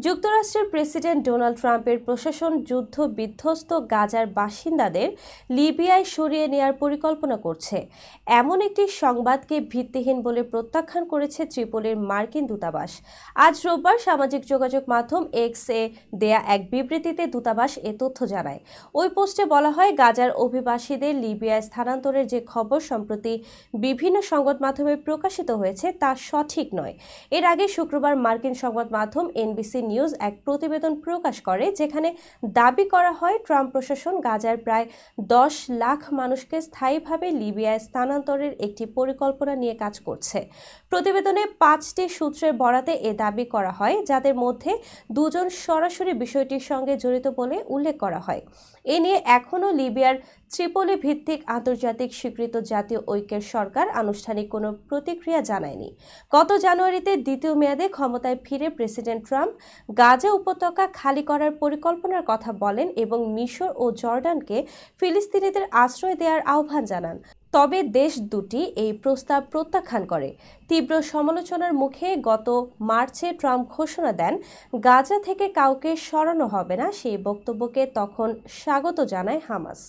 যুক্তরাষ্ট্রের president Donald ট্রাম্পের প্রশাসন যুদ্ধ বিধ্বস্ত গাজার বাসিন্দাদের লিবিয়ায় সরিয়ে নেয়ার পরিকল্পনা করছে এমন একটি সংবাদকে ভিত্তিহীন বলে প্রত্যাখ্যান করেছে ত্রিপোলির মার্কিন দূতাবাস। আজ রোববার সামাজিক যোগাযোগ মাধ্যম এক্স এ দেয়া এক বিবৃতিতে দূতাবাস এ তথ্য জানায়। ওই পোস্টে বলা হয়, গাজার অভিবাসীদের লিবিয়ায় স্থানান্তরের যে খবর সম্প্রতি বিভিন্ন সংবাদ মাধ্যমে প্রকাশিত হয়েছে তা সঠিক নয়। এর আগে শুক্রবার মার্কিন সংবাদ মাধ্যম এনবিসি নিউজ এক প্রতিবেদন প্রকাশ করে, যেখানে দাবি করা হয় ট্রাম্প প্রশাসন গাজার প্রায় 10 লাখ মানুষকে স্থায়ীভাবে লিবিয়ায় স্থানান্তরের একটি পরিকল্পনা নিয়ে কাজ করছে। প্রতিবেদনে 5টি সূত্রের বরাতে এ দাবি করা হয়, যাদের মধ্যে 2 জন সরাসরি বিষয়টির সঙ্গে জড়িত বলে উল্লেখ করা হয়। এ নিয়ে এখনও লিবিয়ার ত্রিপোলি ভিত্তিক আন্তর্জাতিক স্বীকৃত জাতীয় ঐক্যের সরকার আনুষ্ঠানিক কোনো প্রতিক্রিয়া জানায়নি। গত জানুয়ারিতে দ্বিতীয় মেয়াদে ক্ষমতায় ফিরে প্রেসিডেন্ট ট্রাম্প গাজা উপত্যকা খালি করার পরিকল্পনার কথা বলেন এবং মিশর ও জর্ডানকে ফিলিস্তিনিদের আশ্রয় দেওয়ার আহ্বান জানান। তবে দেশ দুটি এই প্রস্তাব প্রত্যাখ্যান করে। তীব্র সমালোচনার মুখে গত মার্চে ট্রাম্প ঘোষণা দেন, গাজা থেকে কাউকে সরানো হবে না। সেই বক্তব্যকে তখন স্বাগত জানায় হামাস।